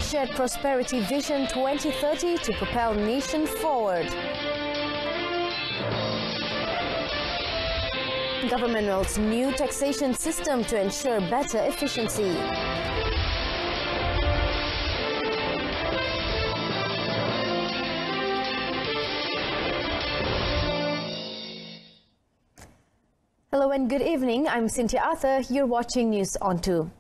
Shared Prosperity Vision 2030 to propel nation forward. Government rolls new taxation system to ensure better efficiency. Hello and good evening. I'm Cynthia Arthur. You're watching News On 2.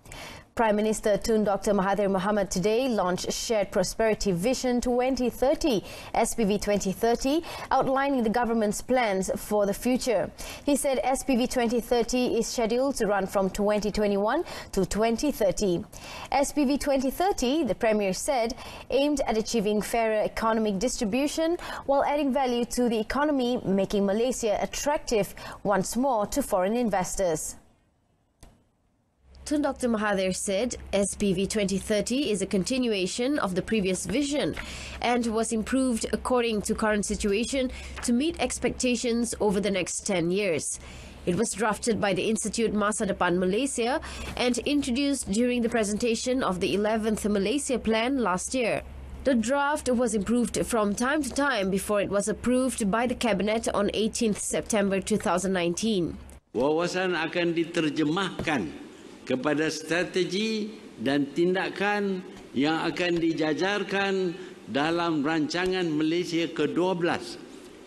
Prime Minister Tun Dr. Mahathir Mohamad today launched Shared Prosperity Vision 2030, SPV 2030, outlining the government's plans for the future. He said SPV 2030 is scheduled to run from 2021 to 2030. SPV 2030, the Premier said, aimed at achieving fairer economic distribution while adding value to the economy, making Malaysia attractive once more to foreign investors. Tun Dr. Mahathir said SPV 2030 is a continuation of the previous vision and was improved according to current situation to meet expectations over the next 10 years. It was drafted by the Institute Masa Depan Malaysia and introduced during the presentation of the 11th Malaysia Plan last year. The draft was improved from time to time before it was approved by the Cabinet on 18th September 2019. Wawasan akan diterjemahkan kepada strategi dan tindakan yang akan dijajarkan dalam rancangan Malaysia ke-12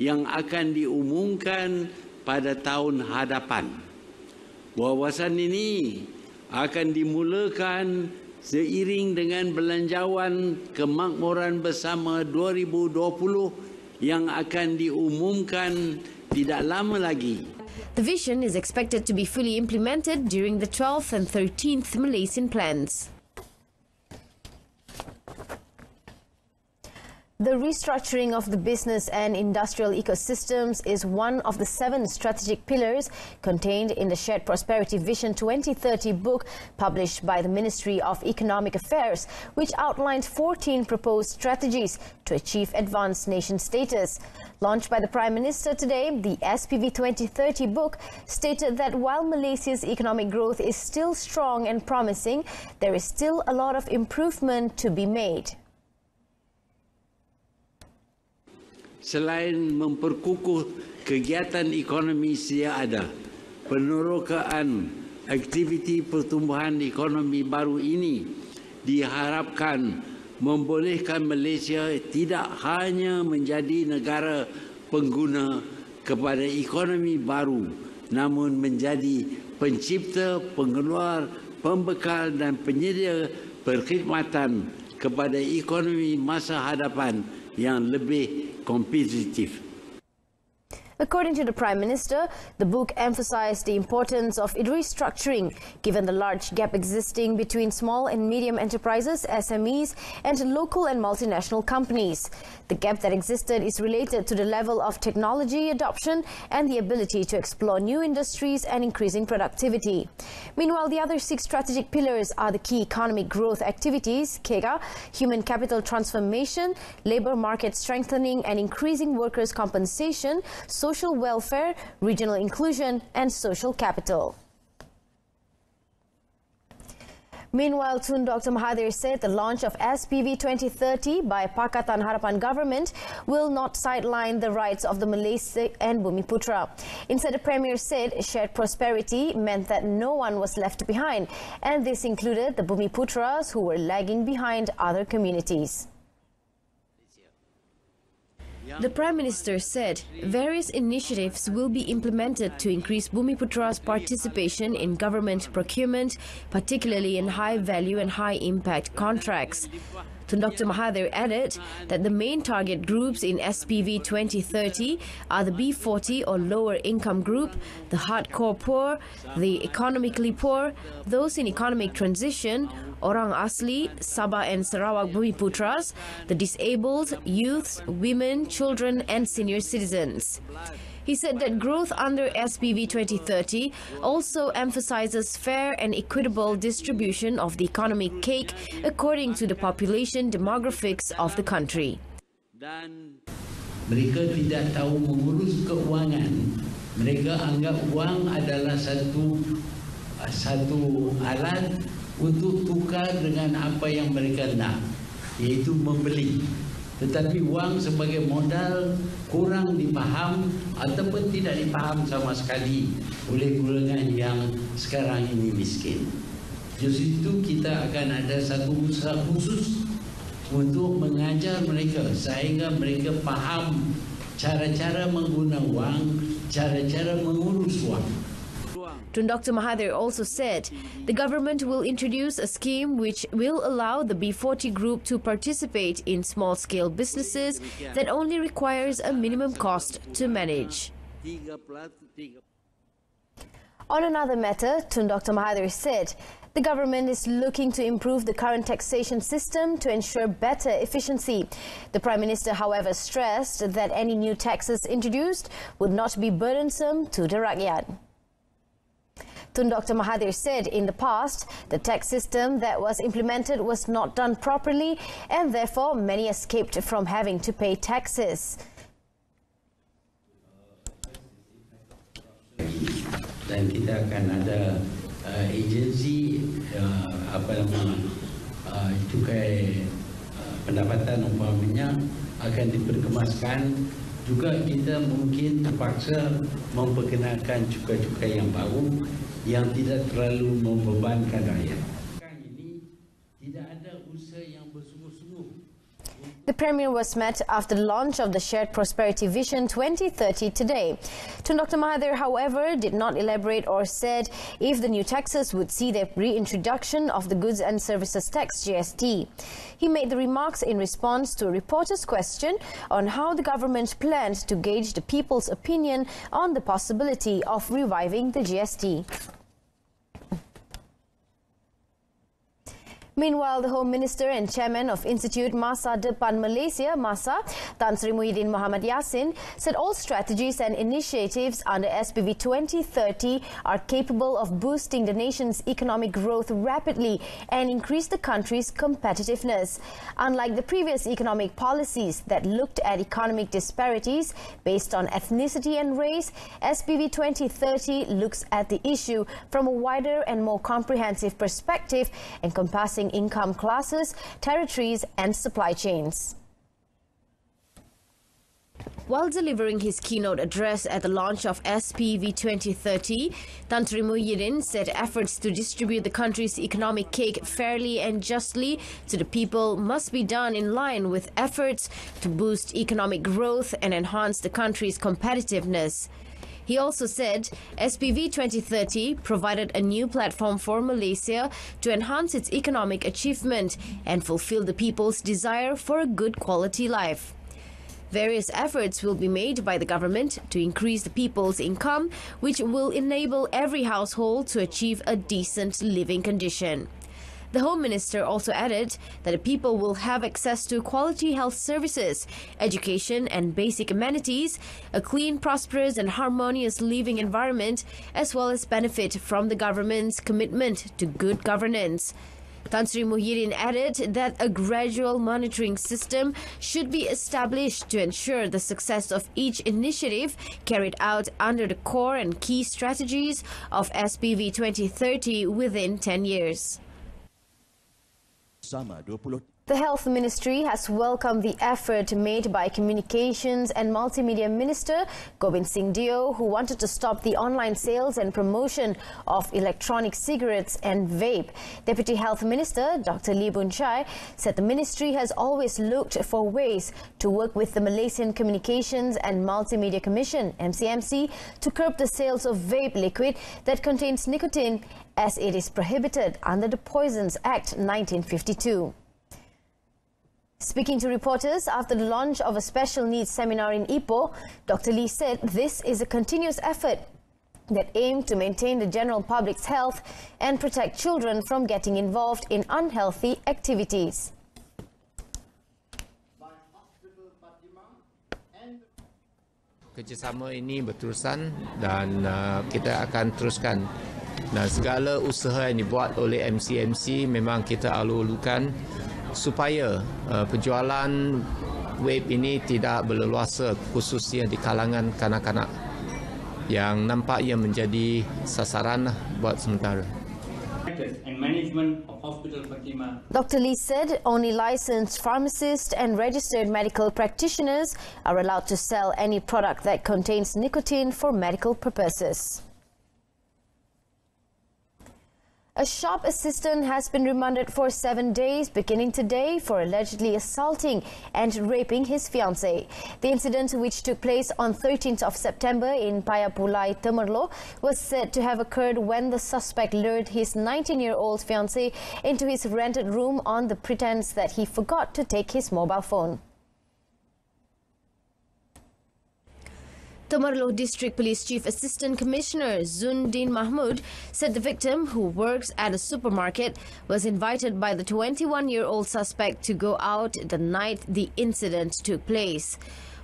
yang akan diumumkan pada tahun hadapan. Wawasan ini akan dimulakan seiring dengan belanjawan kemakmuran bersama 2020 yang akan diumumkan tidak lama lagi. The vision is expected to be fully implemented during the 12th and 13th Malaysian plans. The restructuring of the business and industrial ecosystems is one of the 7 strategic pillars contained in the Shared Prosperity Vision 2030 book published by the Ministry of Economic Affairs, which outlined 14 proposed strategies to achieve advanced nation status. Launched by the Prime Minister today, the SPV 2030 book stated that while Malaysia's economic growth is still strong and promising, there is still a lot of improvement to be made. Selain memperkukuh kegiatan ekonomi sedia ada, penerokaan aktiviti pertumbuhan ekonomi baru ini diharapkan membolehkan Malaysia tidak hanya menjadi negara pengguna kepada ekonomi baru, namun menjadi pencipta, pengeluar, pembekal dan penyedia perkhidmatan kepada ekonomi masa hadapan yang lebih kompetitif. According to the Prime Minister, the book emphasized the importance of restructuring, given the large gap existing between small and medium enterprises, SMEs, and local and multinational companies. The gap that existed is related to the level of technology adoption and the ability to explore new industries and increasing productivity. Meanwhile, the other 6 strategic pillars are the key economic growth activities, KEGA, human capital transformation, labor market strengthening and increasing workers' compensation, social welfare, regional inclusion and social capital. Meanwhile, Tun Dr. Mahathir said the launch of SPV 2030 by Pakatan Harapan government will not sideline the rights of the Malaysia and Bumiputra. Instead, the Premier said shared prosperity meant that no one was left behind, and this included the Bumiputras who were lagging behind other communities. The Prime Minister said various initiatives will be implemented to increase Bumiputra's participation in government procurement, particularly in high-value and high-impact contracts. Tun Dr. Mahathir added that the main target groups in SPV 2030 are the B40 or lower income group, the hardcore poor, the economically poor, those in economic transition, Orang Asli, Sabah and Sarawak Bumiputras, the disabled, youths, women, children and senior citizens. He said that growth under SPV 2030 also emphasizes fair and equitable distribution of the economic cake according to the population demographics of the country. Dan mereka tidak tahu mengurus keuangan. Mereka anggap wang adalah satu alat untuk tukar dengan apa yang mereka nak. iaitu membeli. Tetapi wang sebagai modal kurang dipaham ataupun tidak dipaham sama sekali oleh golongan yang sekarang ini miskin. Justru itu kita akan ada satu usaha khusus untuk mengajar mereka sehingga mereka faham cara-cara menggunakan wang, cara-cara mengurus wang. Tun Dr. Mahathir also said the government will introduce a scheme which will allow the B40 group to participate in small-scale businesses that only requires a minimum cost to manage. On another matter, Tun Dr. Mahathir said the government is looking to improve the current taxation system to ensure better efficiency. The Prime Minister, however, stressed that any new taxes introduced would not be burdensome to the rakyat. Tun Dr. Mahathir said in the past the tax system that was implemented was not done properly and therefore many escaped from having to pay taxes. Dan kita akan ada agensi cukai pendapatan umpamanya akan diperkemaskan. Juga kita mungkin terpaksa memperkenalkan cukai-cukai yang baru yang tidak terlalu membebankan rakyat. Ini tidak ada usaha yang bersungguh-sungguh. The Premier was met after the launch of the Shared Prosperity Vision 2030 today. Tun Dr. Mahathir, however, did not elaborate or said if the new taxes would see the reintroduction of the Goods and Services Tax (GST). He made the remarks in response to a reporter's question on how the government planned to gauge the people's opinion on the possibility of reviving the GST. Meanwhile, the Home Minister and Chairman of Institute Masa Depan Malaysia, MASA, Tan Sri Muhyiddin Mohamed Yassin, said all strategies and initiatives under SPV 2030 are capable of boosting the nation's economic growth rapidly and increase the country's competitiveness. Unlike the previous economic policies that looked at economic disparities based on ethnicity and race, SPV 2030 looks at the issue from a wider and more comprehensive perspective, encompassing income classes, territories and supply chains. While delivering his keynote address at the launch of SPV 2030, Tan Sri Muhyiddin said efforts to distribute the country's economic cake fairly and justly to the people must be done in line with efforts to boost economic growth and enhance the country's competitiveness. He also said SPV 2030 provided a new platform for Malaysia to enhance its economic achievement and fulfill the people's desire for a good quality life. Various efforts will be made by the government to increase the people's income, which will enable every household to achieve a decent living condition. The Home Minister also added that the people will have access to quality health services, education and basic amenities, a clean, prosperous and harmonious living environment, as well as benefit from the government's commitment to good governance. Tan Sri Muhyiddin added that a gradual monitoring system should be established to ensure the success of each initiative carried out under the core and key strategies of SPV 2030 within 10 years. The Health Ministry has welcomed the effort made by Communications and Multimedia Minister Gobind Singh Deo, who wanted to stop the online sales and promotion of electronic cigarettes and vape. Deputy Health Minister Dr. Lee Boon Chye said the ministry has always looked for ways to work with the Malaysian Communications and Multimedia Commission (MCMC) to curb the sales of vape liquid that contains nicotine, as it is prohibited under the Poisons Act 1952. Speaking to reporters after the launch of a special needs seminar in Ipoh, Dr. Lee said this is a continuous effort that aims to maintain the general public's health and protect children from getting involved in unhealthy activities. Kerjasama ini berterusan dan kita akan teruskan. Dan segala usaha yang dibuat oleh MCMC memang kita alur-alurkan supaya penjualan vape ini tidak berleluasa, khususnya di kalangan kanak-kanak yang nampaknya menjadi sasaran buat sementara. and management of Hospital Fatima. Dr. Lee said only licensed pharmacists and registered medical practitioners are allowed to sell any product that contains nicotine for medical purposes. A shop assistant has been remanded for 7 days, beginning today, for allegedly assaulting and raping his fiancée. The incident, which took place on 13th of September in Payapulai, Temerloh, was said to have occurred when the suspect lured his 19-year-old fiancée into his rented room on the pretense that he forgot to take his mobile phone. Temerloh District Police Chief Assistant Commissioner Zundin Mahmud said the victim, who works at a supermarket, was invited by the 21-year-old suspect to go out the night the incident took place.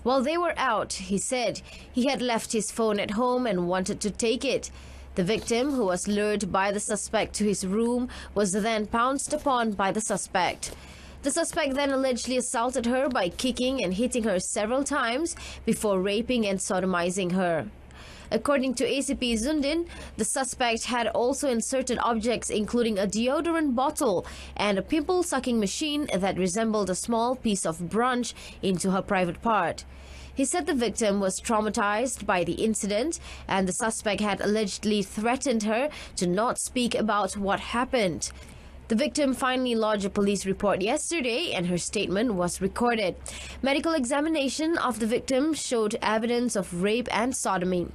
While they were out, he said he had left his phone at home and wanted to take it. The victim, who was lured by the suspect to his room, was then pounced upon by the suspect. The suspect then allegedly assaulted her by kicking and hitting her several times before raping and sodomizing her. According to ACP Zundin, the suspect had also inserted objects including a deodorant bottle and a pimple-sucking machine that resembled a small piece of brunch into her private part. He said the victim was traumatized by the incident and the suspect had allegedly threatened her to not speak about what happened. The victim finally lodged a police report yesterday and her statement was recorded. Medical examination of the victim showed evidence of rape and sodomy.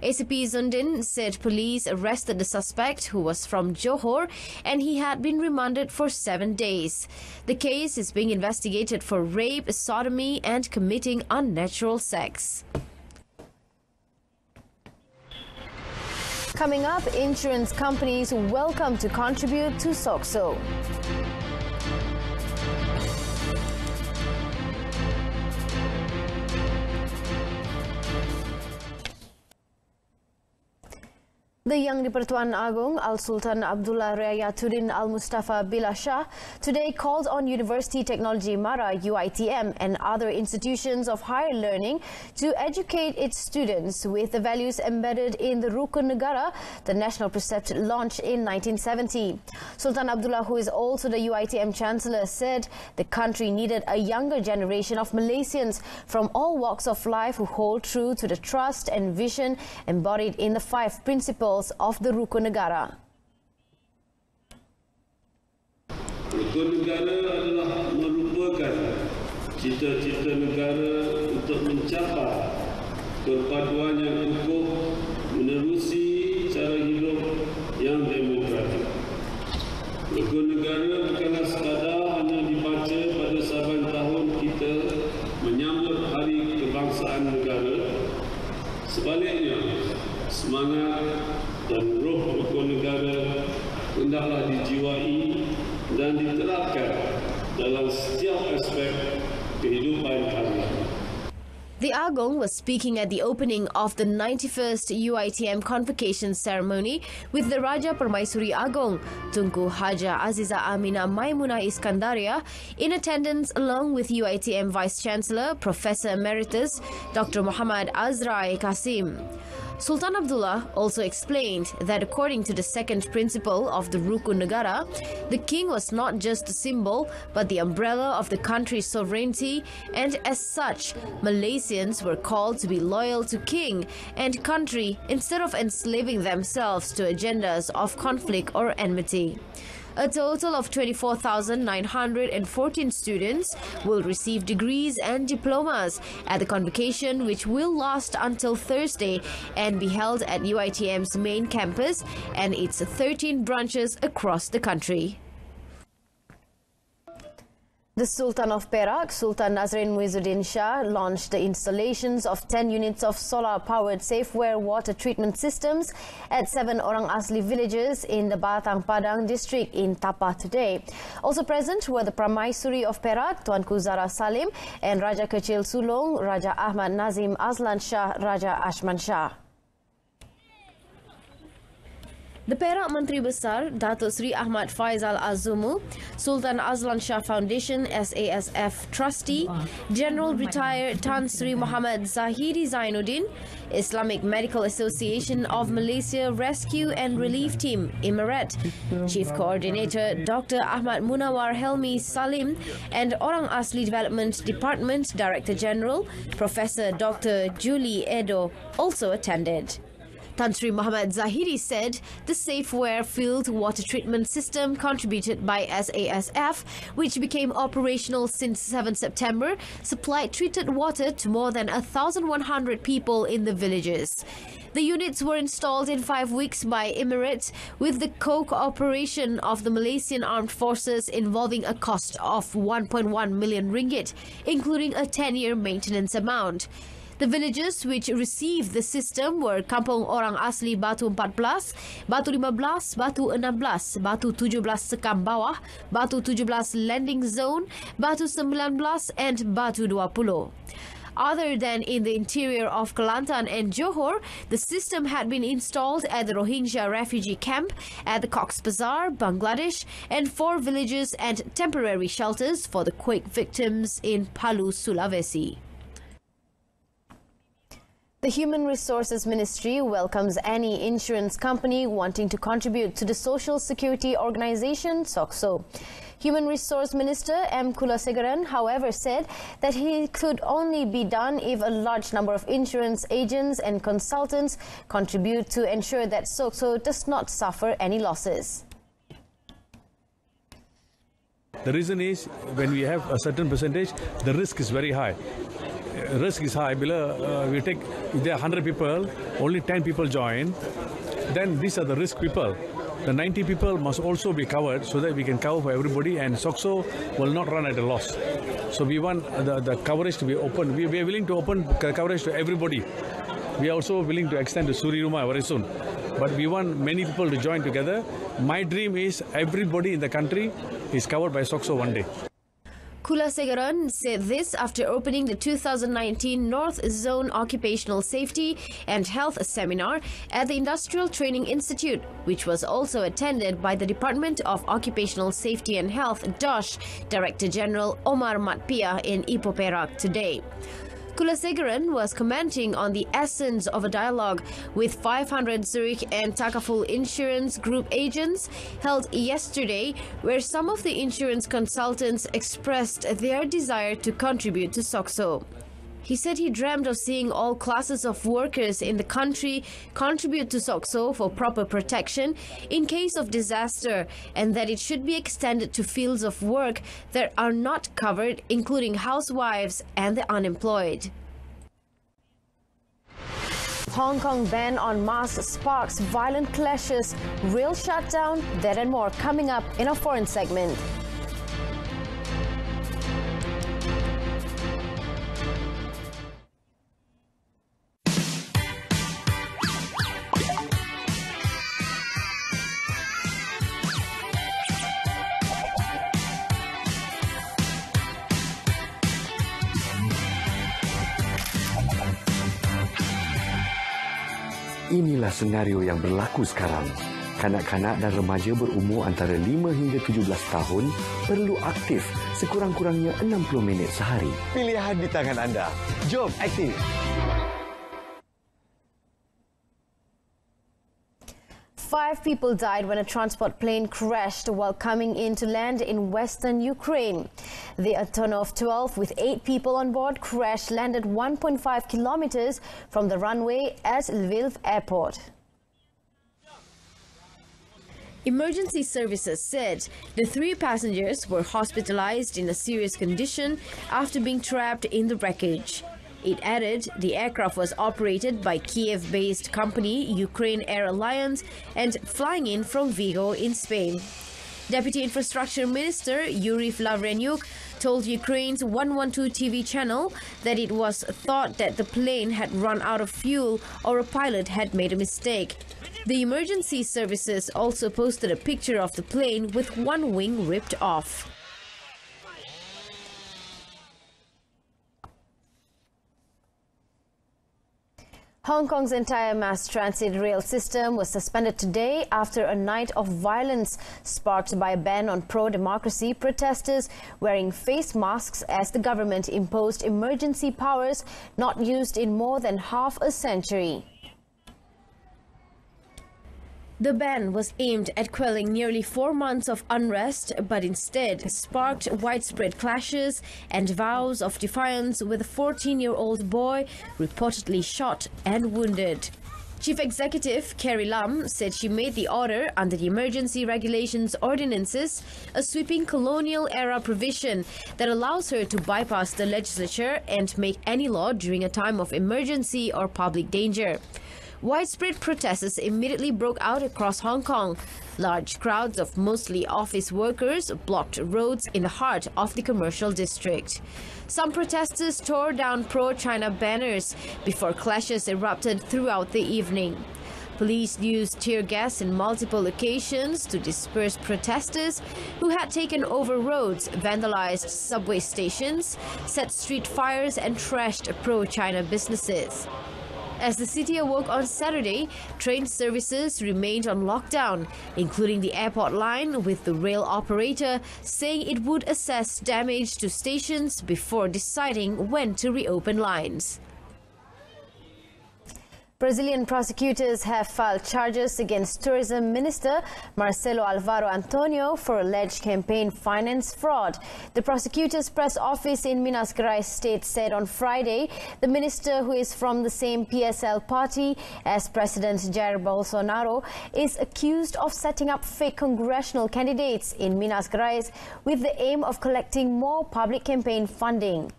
ACP Zundin said police arrested the suspect, who was from Johor, and he had been remanded for 7 days. The case is being investigated for rape, sodomy, and committing unnatural sex. Coming up, insurance companies welcome to contribute to SOCSO. The Yang di-Pertuan Agong Al-Sultan Abdullah Riayatuddin Al-Mustafa Billah Shah today called on University Technology Mara UiTM and other institutions of higher learning to educate its students with the values embedded in the Rukun Negara, the national precept launched in 1970. Sultan Abdullah, who is also the UiTM Chancellor, said the country needed a younger generation of Malaysians from all walks of life who hold true to the trust and vision embodied in the 5 principles of the Rukun Negara. Rukun negara adalah merupakan cita-cita negara untuk mencapai perpaduan yang kukuh menerusi cara hidup yang demokratik. Rukun negara bukanlah sekadar hanya dibaca pada saban tahun kita menyambut Hari Kebangsaan Negara. Sebaliknya, semangat dan roh rukun negara hendaklah dijiwai dan diterapkan dalam setiap aspek kehidupan kami. The Agong was speaking at the opening of the 91st UiTM Convocation ceremony with the Raja Permaisuri Agong, Tunku Haja Aziza Amina Maimunah Iskandaria, in attendance along with UiTM Vice Chancellor Professor Emeritus Dr. Muhammad Azrai Kasim. Sultan Abdullah also explained that according to the 2nd principle of the Rukun Negara, the king was not just a symbol but the umbrella of the country's sovereignty, and as such, Malaysians were called to be loyal to king and country instead of enslaving themselves to agendas of conflict or enmity. A total of 24,914 students will receive degrees and diplomas at the convocation, which will last until Thursday and be held at UiTM's main campus and its 13 branches across the country. The Sultan of Perak, Sultan Nazrin Muizuddin Shah, launched the installations of 10 units of solar-powered Safeware water treatment systems at 7 Orang Asli villages in the Batang Padang district in Tapa today. Also present were the Permaisuri of Perak, Tuanku Zara Salim, and Raja Kecil Sulong, Raja Ahmad Nazim Azlan Shah, Raja Ashman Shah. The Perak Menteri Besar, Datuk Seri Ahmad Faizal Azumu, Sultan Azlan Shah Foundation SASF Trustee, General Retired Tan Sri Muhammad Zahiri Zainuddin, Islamic Medical Association of Malaysia Rescue and Relief Team, IMARET, Chief Coordinator Dr. Ahmad Munawar Helmi Salim, and Orang Asli Development Department Director General, Professor Dr. Julie Edo, also attended. Tan Sri Muhammad Zahiri said the Safeware Field Water Treatment System contributed by SASF, which became operational since 7 September, supplied treated water to more than 1,100 people in the villages. The units were installed in 5 weeks by Emirates with the co-cooperation of the Malaysian Armed Forces, involving a cost of 1.1 million ringgit, including a 10-year maintenance amount. The villages which received the system were Kampung Orang Asli Batu 14, Batu 15, Batu 16, Batu 17 Sekam Bawah, Batu 17 Landing Zone, Batu 19 and Batu 20. Other than in the interior of Kelantan and Johor, the system had been installed at the Rohingya refugee camp, at the Cox's Bazar, Bangladesh, and 4 villages and temporary shelters for the quake victims in Palu, Sulawesi. The Human Resources Ministry welcomes any insurance company wanting to contribute to the Social Security Organisation, SOCSO. Human Resource Minister M. Kulasegaran, however, said that it could only be done if a large number of insurance agents and consultants contribute to ensure that SOCSO does not suffer any losses. The reason is, when we have a certain percentage, the risk is very high. Risk is high. If there are 100 people, only 10 people join, then these are the risk people. The 90 people must also be covered so that we can cover for everybody, and SOCSO will not run at a loss. So we want the coverage to be open. We are willing to open coverage to everybody. We are also willing to extend to Suri Rumah very soon. But we want many people to join together. My dream is everybody in the country is covered by SOCSO one day. Kulasegaran said this after opening the 2019 North Zone Occupational Safety and Health Seminar at the Industrial Training Institute, which was also attended by the Department of Occupational Safety and Health DOSH Director General Omar Matpia in Ipoh Perak today. Kulasegaran was commenting on the essence of a dialogue with 500 Zurich and Takaful Insurance Group agents held yesterday, where some of the insurance consultants expressed their desire to contribute to SOCSO. He said he dreamed of seeing all classes of workers in the country contribute to SOCSO for proper protection in case of disaster, and that it should be extended to fields of work that are not covered, including housewives and the unemployed. Hong Kong ban on masks sparks violent clashes, rail shutdown, that and more coming up in our foreign segment. Inilah senario yang berlaku sekarang. Kanak-kanak dan remaja berumur antara 5 hingga 17 tahun perlu aktif sekurang-kurangnya 60 minit sehari. Pilihan di tangan anda. Jom aktif! Five people died when a transport plane crashed while coming in to land in western Ukraine. The Antonov 12 with 8 people on board crash-landed 1.5 kilometers from the runway at Lviv airport. Emergency services said the 3 passengers were hospitalized in a serious condition after being trapped in the wreckage. It added the aircraft was operated by Kiev-based company Ukraine Air Alliance and flying in from Vigo in Spain. Deputy Infrastructure Minister Yuri Lavrenyuk told Ukraine's 112 TV channel that it was thought that the plane had run out of fuel or a pilot had made a mistake. The emergency services also posted a picture of the plane with one wing ripped off. Hong Kong's entire mass transit rail system was suspended today after a night of violence sparked by a ban on pro-democracy protesters wearing face masks as the government imposed emergency powers not used in more than half a century. The ban was aimed at quelling nearly 4 months of unrest, but instead sparked widespread clashes and vows of defiance, with a 14-year-old boy reportedly shot and wounded. Chief Executive Carrie Lam said she made the order under the Emergency Regulations Ordinances, a sweeping colonial-era provision that allows her to bypass the legislature and make any law during a time of emergency or public danger. Widespread protests immediately broke out across Hong Kong. Large crowds of mostly office workers blocked roads in the heart of the commercial district. Some protesters tore down pro-China banners before clashes erupted throughout the evening. Police used tear gas in multiple locations to disperse protesters who had taken over roads, vandalized subway stations, set street fires and trashed pro-China businesses. As the city awoke on Saturday, train services remained on lockdown, including the airport line, with the rail operator saying it would assess damage to stations before deciding when to reopen lines. Brazilian prosecutors have filed charges against Tourism Minister Marcelo Alvaro Antonio for alleged campaign finance fraud. The prosecutor's press office in Minas Gerais state said on Friday the minister, who is from the same PSL party as President Jair Bolsonaro, is accused of setting up fake congressional candidates in Minas Gerais with the aim of collecting more public campaign funding.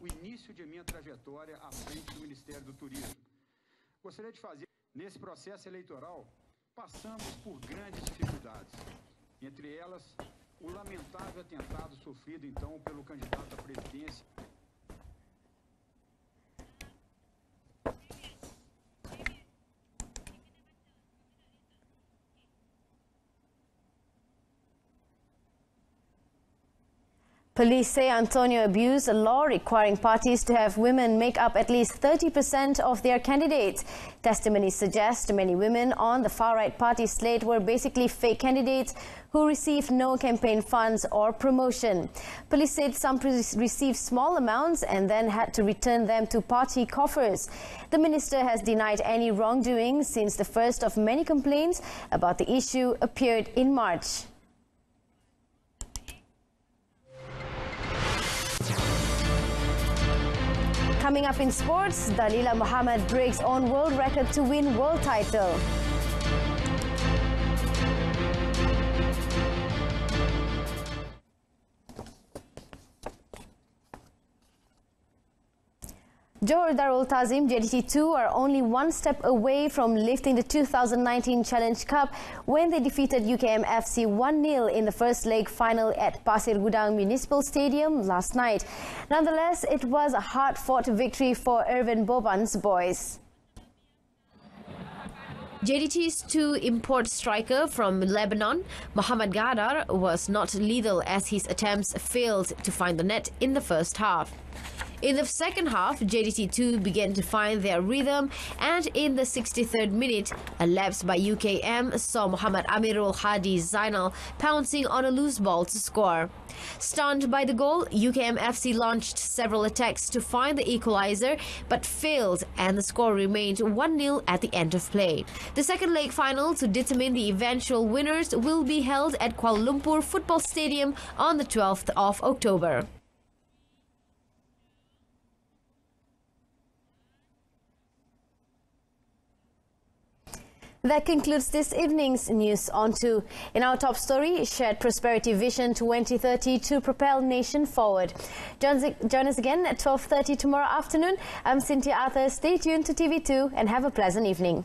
O início de minha trajetória à frente do Ministério do Turismo. Gostaria de fazer, nesse processo eleitoral, passamos por grandes dificuldades. Entre elas, o lamentável atentado sofrido então pelo candidato à presidência. Police say Antonio abused a law requiring parties to have women make up at least 30% of their candidates. Testimonies suggest many women on the far-right party slate were basically fake candidates who received no campaign funds or promotion. Police said some received small amounts and then had to return them to party coffers. The minister has denied any wrongdoing since the first of many complaints about the issue appeared in March. Coming up in sports, Dalila Muhammad breaks on world record to win world title. Johor Darul Ta'zim JDT2 are only one step away from lifting the 2019 Challenge Cup when they defeated UKM FC 1-0 in the first leg final at Pasir Gudang Municipal Stadium last night. Nonetheless, it was a hard-fought victory for Irvin Boban's boys. JDT's two import striker from Lebanon, Mohamed Gadar, was not lethal as his attempts failed to find the net in the first half. In the second half, JDT2 began to find their rhythm, and in the 63rd minute, a lapse by UKM saw Mohamed Amirul Hadi Zainal pouncing on a loose ball to score. Stunned by the goal, UKM FC launched several attacks to find the equalizer but failed, and the score remained 1-0 at the end of play. The second leg final to determine the eventual winners will be held at Kuala Lumpur Football Stadium on the 12th of October. That concludes this evening's News on 2. In our top story, Shared Prosperity Vision 2030 to propel nation forward. Join us again at 12:30 tomorrow afternoon. I'm Cynthia Arthur. Stay tuned to TV2 and have a pleasant evening.